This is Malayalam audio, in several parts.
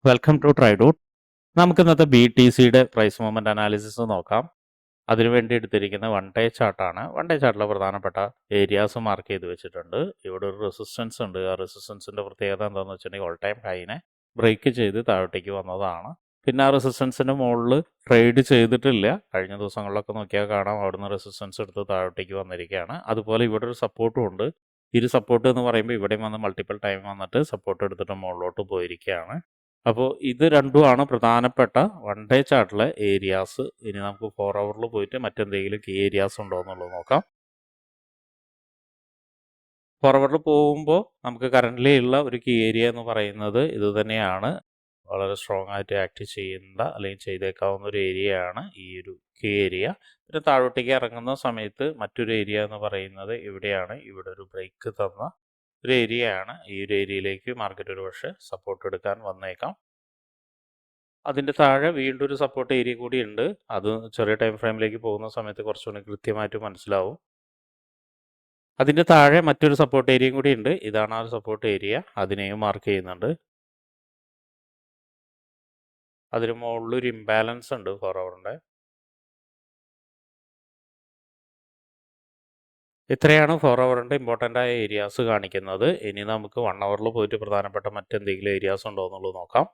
Welcome to ട്രൈഡൂട്ട്. നമുക്ക് ഇന്നത്തെ BTCയുടെ പ്രൈസ് മൂവ്മെന്റ് അനാലിസിസ് നോക്കാം. അതിനുവേണ്ടി എടുത്തിരിക്കുന്ന വൺ ഡേ ചാർട്ടാണ്. വൺ ഡേ ചാർട്ടിലെ പ്രധാനപ്പെട്ട ഏരിയാസ് മാർക്ക് ചെയ്ത് വെച്ചിട്ടുണ്ട്. ഇവിടെ ഒരു റെസിസ്റ്റൻസ് ഉണ്ട്. ആ റെസിസ്റ്റൻസിന്റെ പ്രത്യേകത എന്താണെന്ന് വെച്ചിട്ടുണ്ടെങ്കിൽ ഓൾ ടൈം ഹൈനെ ബ്രേക്ക് ചെയ്ത് താഴോട്ടേക്ക് വന്നതാണ്. പിന്നെ ആ റെസിസ്റ്റൻസിന്റെ മുകളിൽ ട്രേഡ് ചെയ്തിട്ടില്ല. കഴിഞ്ഞ ദിവസങ്ങളിലൊക്കെ നോക്കിയാൽ കാണാം അവിടുന്ന് റെസിസ്റ്റൻസ് എടുത്ത് താഴോട്ടേക്ക് വന്നിരിക്കുകയാണ്. അതുപോലെ ഇവിടെ ഒരു സപ്പോർട്ടും ഉണ്ട്. ഈ സപ്പോർട്ട് എന്ന് പറയുമ്പോൾ ഇവിടെയും വന്ന് മൾട്ടിപ്പിൾ ടൈം വന്നിട്ട് സപ്പോർട്ട് എടുത്തിട്ട് മുകളിലോട്ട് പോയിരിക്കുകയാണ്. അപ്പോൾ ഇത് രണ്ടുമാണ് പ്രധാനപ്പെട്ട വൺ ഡേ ചാർട്ടിലെ ഏരിയാസ്. ഇനി നമുക്ക് 4 ഹവറിൽ പോയിട്ട് മറ്റെന്തെങ്കിലും കീ ഏരിയാസ് ഉണ്ടോ എന്നുള്ളത് നോക്കാം. 4 ഹവറിൽ പോകുമ്പോൾ നമുക്ക് കറൻ്റ്ലി ഉള്ള ഒരു കീ ഏരിയ എന്ന് പറയുന്നത് ഇത് തന്നെയാണ്. വളരെ സ്ട്രോങ് ആയിട്ട് ആക്ട് ചെയ്യുന്ന അല്ലെങ്കിൽ ചെയ്തേക്കാവുന്ന ഒരു ഏരിയയാണ് ഈ ഒരു കീ ഏരിയ. പിന്നെ താഴോട്ടേക്ക് ഇറങ്ങുന്ന സമയത്ത് മറ്റൊരു ഏരിയ എന്ന് പറയുന്നത് ഇവിടെയാണ്. ഇവിടെ ഒരു ബ്രേക്ക് തന്ന ഒരു ഏരിയയാണ്. ഈ ഒരു ഏരിയയിലേക്ക് മാർക്കറ്റ് ഒരു പക്ഷേ സപ്പോർട്ട് എടുക്കാൻ വന്നേക്കാം. അതിൻ്റെ താഴെ വീണ്ടും ഒരു സപ്പോർട്ട് ഏരിയ കൂടി ഉണ്ട്. അത് ചെറിയ ടൈം ഫ്രെയിമിലേക്ക് പോകുന്ന സമയത്ത് കുറച്ചുകൂടി കൃത്യമായിട്ട് മനസ്സിലാവും. അതിൻ്റെ താഴെ മറ്റൊരു സപ്പോർട്ട് ഏരിയയും കൂടി ഉണ്ട്. ഇതാണ് ആ ഒരു സപ്പോർട്ട് ഏരിയ. അതിനെയും മാർക്ക് ചെയ്യുന്നുണ്ട്. അതിന് മുകളിലൊരു ഇംബാലൻസ് ഉണ്ട് 4 ഹവറിൻ്റെ. ഇത്രയാണ് 4 ഹവറിൻ്റെ ഇമ്പോർട്ടൻ്റ് ആയ ഏരിയാസ് കാണിക്കുന്നത്. ഇനി നമുക്ക് 1 ഹവറിൽ പോയിട്ട് പ്രധാനപ്പെട്ട മറ്റെന്തെങ്കിലും ഏരിയാസ് ഉണ്ടോ എന്നുള്ളത് നോക്കാം.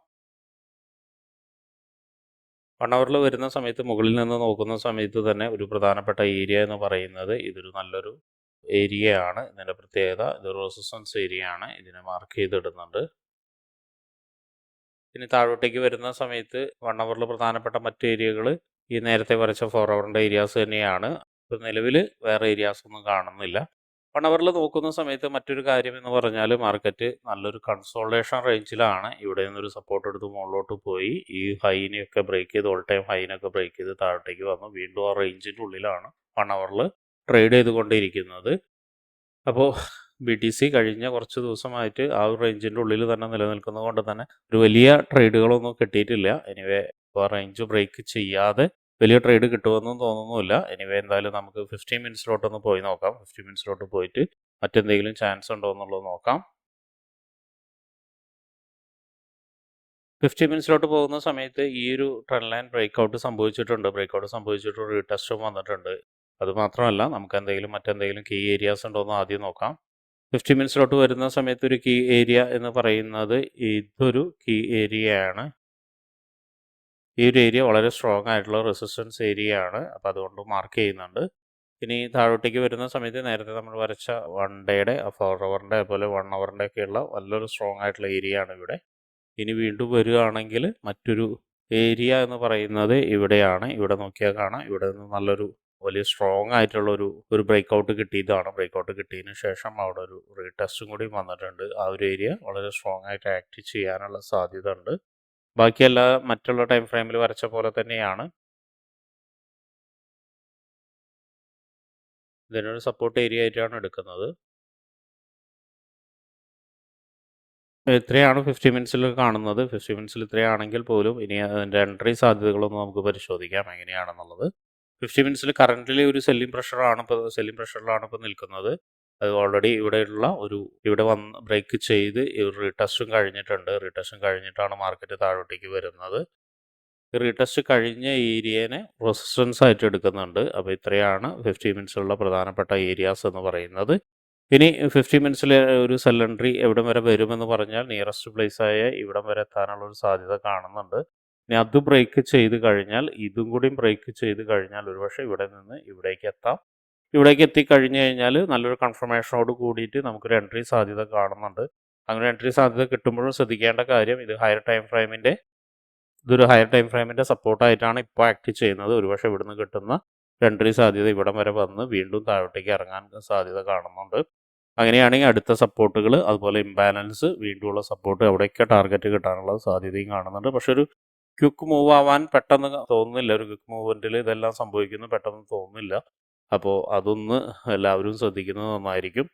1 ഹവറിൽ വരുന്ന സമയത്ത് മുകളിൽ നിന്ന് നോക്കുന്ന സമയത്ത് തന്നെ ഒരു പ്രധാനപ്പെട്ട ഏരിയ എന്ന് പറയുന്നത് ഇതൊരു നല്ലൊരു ഏരിയ ആണ്. ഇതിൻ്റെ പ്രത്യേകത ഇതൊരു റെസിസ്റ്റൻസ് ഏരിയ ആണ്. ഇതിനെ മാർക്ക് ചെയ്തിടുന്നുണ്ട്. ഇനി താഴോട്ടേക്ക് വരുന്ന സമയത്ത് 1 ഹവറിൽ പ്രധാനപ്പെട്ട മറ്റ് ഏരിയകൾ ഈ നേരത്തെ വരച്ച 4 ഹവറിൻ്റെ ഏരിയാസ് തന്നെയാണ്. ഇപ്പോൾ നിലവിൽ വേറെ ഏരിയാസ് ഒന്നും കാണുന്നില്ല. 1 ഹവറിൽ നോക്കുന്ന സമയത്ത് മറ്റൊരു കാര്യം എന്ന് പറഞ്ഞാൽ മാർക്കറ്റ് നല്ലൊരു കൺസോൾട്ടേഷൻ റേഞ്ചിലാണ്. ഇവിടെ നിന്നൊരു സപ്പോർട്ട് എടുത്ത് മുകളിലോട്ട് പോയി ഈ ഹൈനെയൊക്കെ ബ്രേക്ക് ചെയ്ത് ഓൾ ടൈം ഹൈനൊക്കെ ബ്രേക്ക് ചെയ്ത് താഴോട്ടേക്ക് വന്നു. വീണ്ടും ആ റേഞ്ചിൻ്റെ ഉള്ളിലാണ് 1 ഹവറിൽ ട്രേഡ് ചെയ്തുകൊണ്ടിരിക്കുന്നത്. അപ്പോൾ BTC കഴിഞ്ഞ കുറച്ച് ദിവസമായിട്ട് ആ ഒരു റേഞ്ചിൻ്റെ ഉള്ളിൽ തന്നെ നിലനിൽക്കുന്നത് കൊണ്ട് തന്നെ ഒരു വലിയ ട്രേഡുകളൊന്നും കിട്ടിയിട്ടില്ല. എനിവേ ഇപ്പോൾ റേഞ്ച് ബ്രേക്ക് ചെയ്യാതെ വലിയ ട്രേഡ് കിട്ടുമെന്നും തോന്നുന്നില്ല. എനിവേ എന്തായാലും നമുക്ക് 15 മിനിറ്റ്സിലോട്ടൊന്ന് പോയി നോക്കാം. 15 മിനിറ്റ്സിലോട്ട് പോയിട്ട് മറ്റെന്തെങ്കിലും ചാൻസ് ഉണ്ടോ എന്നുള്ളത് നോക്കാം. 15 മിനിറ്റ്സിലോട്ട് പോകുന്ന സമയത്ത് ഈ ഒരു ട്രെൻഡ് ലൈൻ ബ്രേക്കൗട്ട് സംഭവിച്ചിട്ടുണ്ട്. ബ്രേക്കൗട്ട് സംഭവിച്ചിട്ട് റീടെസ്റ്റും വന്നിട്ടുണ്ട്. അതുമാത്രമല്ല നമുക്ക് മറ്റെന്തെങ്കിലും കീ ഏരിയാസ് ഉണ്ടോ എന്ന് ആദ്യം നോക്കാം. 15 മിനിറ്റ്സിലോട്ട് വരുന്ന സമയത്ത് ഒരു കീ ഏരിയ എന്ന് പറയുന്നത് ഇതൊരു കീ ഏരിയയാണ്. ഈ ഒരു ഏരിയ വളരെ സ്ട്രോങ് ആയിട്ടുള്ള റെസിസ്റ്റൻസ് ഏരിയ ആണ്. അപ്പോൾ അതുകൊണ്ട് മാർക്ക് ചെയ്യുന്നുണ്ട്. ഇനി താഴോട്ടേക്ക് വരുന്ന സമയത്ത് നേരത്തെ നമ്മൾ വരച്ച 1 ഡേയുടെ 4 ഹവറിൻ്റെ അതുപോലെ 1 ഹവറിൻ്റെ ഒക്കെയുള്ള നല്ലൊരു സ്ട്രോങ് ആയിട്ടുള്ള ഏരിയ ആണ് ഇവിടെ. ഇനി വീണ്ടും വരികയാണെങ്കിൽ മറ്റൊരു ഏരിയ എന്ന് പറയുന്നത് ഇവിടെയാണ്. ഇവിടെ നോക്കിയാൽ കാണാം ഇവിടെ നിന്ന് നല്ലൊരു വലിയ സ്ട്രോങ് ആയിട്ടുള്ള ഒരു ബ്രേക്കൗട്ട് കിട്ടിയതാണ്. ബ്രേക്കൗട്ട് കിട്ടിയതിന് ശേഷം അവിടെ ഒരു റീടെസ്റ്റും കൂടി വന്നിട്ടുണ്ട്. ആ ഒരു ഏരിയ വളരെ സ്ട്രോങ് ആയിട്ട് ആക്ട് ചെയ്യാനുള്ള സാധ്യത ഉണ്ട്. ബാക്കിയെല്ലാ മറ്റുള്ള ടൈം ഫ്രെയിമിൽ വരച്ച പോലെ തന്നെയാണ്. ഇതിനൊരു സപ്പോർട്ട് ഏരിയ ആയിട്ടാണ് എടുക്കുന്നത്. ഇത്രയാണ് 15 മിനിറ്റ്സിൽ കാണുന്നത്. 15 മിനിറ്റ്സിൽ ഇത്രയാണെങ്കിൽ പോലും ഇനി അതിൻ്റെ എൻട്രി സാധ്യതകളൊന്ന് നമുക്ക് പരിശോധിക്കാം എങ്ങനെയാണെന്നുള്ളത്. 15 മിനിറ്റ്സിൽ കറൻ്റ്ലി ഒരു സെല്ലിംഗ് പ്രഷറിലാണ് ഇപ്പോൾ നിൽക്കുന്നത്. അത് ഓൾറെഡി ഇവിടെ വന്ന് ബ്രേക്ക് ചെയ്ത് ഒരു റീടെസ്റ്റും കഴിഞ്ഞിട്ടുണ്ട്. റീടെസ്റ്റും കഴിഞ്ഞിട്ടാണ് മാർക്കറ്റ് താഴോട്ടേക്ക് വരുന്നത്. റീടെസ്റ്റ് കഴിഞ്ഞ ഏരിയനെ റെസിസ്റ്റൻസ് ആയിട്ട് എടുക്കുന്നുണ്ട്. അപ്പോൾ ഇത്രയാണ് 15 മിനിറ്റ്സിലുള്ള പ്രധാനപ്പെട്ട ഏരിയാസ് എന്ന് പറയുന്നത്. ഇനി 15 മിനിറ്റ്സിലെ ഒരു സെൽ എൻട്രി എവിടം വരെ വരുമെന്ന് പറഞ്ഞാൽ നിയറസ്റ്റ് പ്ലേസായ ഇവിടം വരെ എത്താനുള്ള ഒരു സാധ്യത കാണുന്നുണ്ട്. ഇനി അത് ബ്രേക്ക് ചെയ്ത് കഴിഞ്ഞാൽ ഇതും കൂടി ബ്രേക്ക് ചെയ്ത് കഴിഞ്ഞാൽ ഒരുപക്ഷെ ഇവിടെ നിന്ന് ഇവിടേക്ക് എത്താം. ഇവിടേക്ക് എത്തിക്കഴിഞ്ഞ് കഴിഞ്ഞാൽ നല്ലൊരു കൺഫർമേഷനോട് കൂടിയിട്ട് നമുക്കൊരു എൻട്രി സാധ്യത കാണുന്നുണ്ട്. അങ്ങനെ എൻട്രി സാധ്യത കിട്ടുമ്പോഴും ശ്രദ്ധിക്കേണ്ട കാര്യം ഇതൊരു ഹയർ ടൈം ഫ്രെയിമിൻ്റെ സപ്പോർട്ടായിട്ടാണ് ഇപ്പോൾ ആക്ട് ചെയ്യുന്നത്. ഒരുപക്ഷെ ഇവിടുന്ന് കിട്ടുന്ന എൻട്രി സാധ്യത ഇവിടം വരെ വന്ന് വീണ്ടും താഴോട്ടേക്ക് ഇറങ്ങാൻ സാധ്യത കാണുന്നുണ്ട്. അങ്ങനെയാണെങ്കിൽ അടുത്ത സപ്പോർട്ടുകൾ അതുപോലെ ഇംബാലൻസ് വീണ്ടുമുള്ള സപ്പോർട്ട് അവിടെയൊക്കെ ടാർഗറ്റ് കിട്ടാനുള്ള സാധ്യതയും കാണുന്നുണ്ട്. പക്ഷെ ഒരു ക്വിക്ക് മൂവ് ആവാൻ പെട്ടെന്ന് തോന്നുന്നില്ല. ഒരു ക്വിക്ക് മൂവ്മെൻറ്റിൽ ഇതെല്ലാം സംഭവിക്കുന്നു പെട്ടെന്ന് തോന്നുന്നില്ല. അപ്പോൾ അതൊന്ന് എല്ലാവരും ശ്രദ്ധിക്കുന്നത് നന്നായിരിക്കും.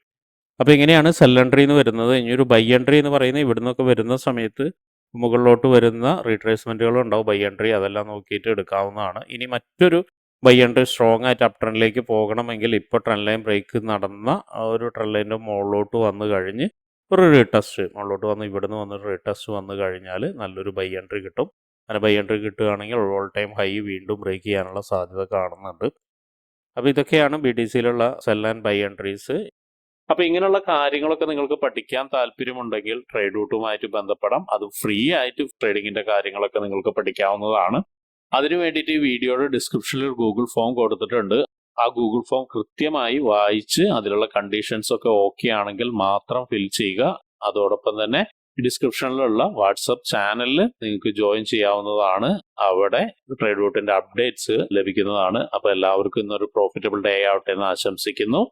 അപ്പോൾ ഇങ്ങനെയാണ് സെൽ എൻട്രി എന്ന് വരുന്നത്. ഇനിയൊരു ബൈ എൻട്രി എന്ന് പറയുന്നത് ഇവിടുന്നൊക്കെ വരുന്ന സമയത്ത് മുകളിലോട്ട് വരുന്ന റീട്രേസ്മെൻറ്റുകളും ഉണ്ടാവും. ബൈ എൻട്രി അതെല്ലാം നോക്കിയിട്ട് എടുക്കാവുന്നതാണ്. ഇനി മറ്റൊരു ബൈ എൻട്രി സ്ട്രോങ് ആയിട്ട് അപ് ട്രെൻഡിലേക്ക് പോകണമെങ്കിൽ ഇപ്പോൾ ട്രെൻഡ് ലൈൻ ബ്രേക്ക് നടന്ന ഒരു ട്രെൻഡ് ലൈൻ്റെ മുകളിലോട്ട് വന്നു കഴിഞ്ഞ് ഒരു റീടെസ്റ്റ് മുകളിലോട്ട് വന്ന് ഇവിടുന്ന് വന്ന് റീടെസ്റ്റ് വന്നു കഴിഞ്ഞാൽ നല്ലൊരു ബൈ എൻട്രി കിട്ടും. അങ്ങനെ ബൈ എൻട്രി കിട്ടുകയാണെങ്കിൽ ഓൾ ടൈം ഹൈ വീണ്ടും ബ്രേക്ക് ചെയ്യാനുള്ള സാധ്യത കാണുന്നുണ്ട്. അപ്പോൾ ഇതൊക്കെയാണ് BTCയിലുള്ള സെൽ ആൻഡ് ബൈ എൻട്രീസ്. അപ്പോൾ ഇങ്ങനെയുള്ള കാര്യങ്ങളൊക്കെ നിങ്ങൾക്ക് പഠിക്കാൻ താല്പര്യമുണ്ടെങ്കിൽ ട്രേഡ് റൂട്ടുമായിട്ട് ബന്ധപ്പെടാം. അത് ഫ്രീ ആയിട്ട് ട്രേഡിങ്ങിന്റെ കാര്യങ്ങളൊക്കെ നിങ്ങൾക്ക് പഠിക്കാവുന്നതാണ്. അതിനു വേണ്ടിയിട്ട് ഈ വീഡിയോയുടെ ഡിസ്ക്രിപ്ഷനിൽ ഗൂഗിൾ ഫോം കൊടുത്തിട്ടുണ്ട്. ആ ഗൂഗിൾ ഫോം കൃത്യമായി വായിച്ച് അതിലുള്ള കണ്ടീഷൻസ് ഒക്കെ ഓക്കെ ആണെങ്കിൽ മാത്രം ഫിൽ ചെയ്യുക. അതോടൊപ്പം തന്നെ ഡിസ്ക്രിപ്ഷനിലുള്ള വാട്സപ്പ് ചാനലിൽ നിങ്ങൾക്ക് ജോയിൻ ചെയ്യാവുന്നതാണ്. അവിടെ ട്രേഡ് റൂട്ടിന്റെ അപ്ഡേറ്റ്സ് ലഭിക്കുന്നതാണ്. അപ്പോൾ എല്ലാവർക്കും ഇന്നൊരു പ്രോഫിറ്റബിൾ ഡേ ആവട്ടെ എന്ന് ആശംസിക്കുന്നു.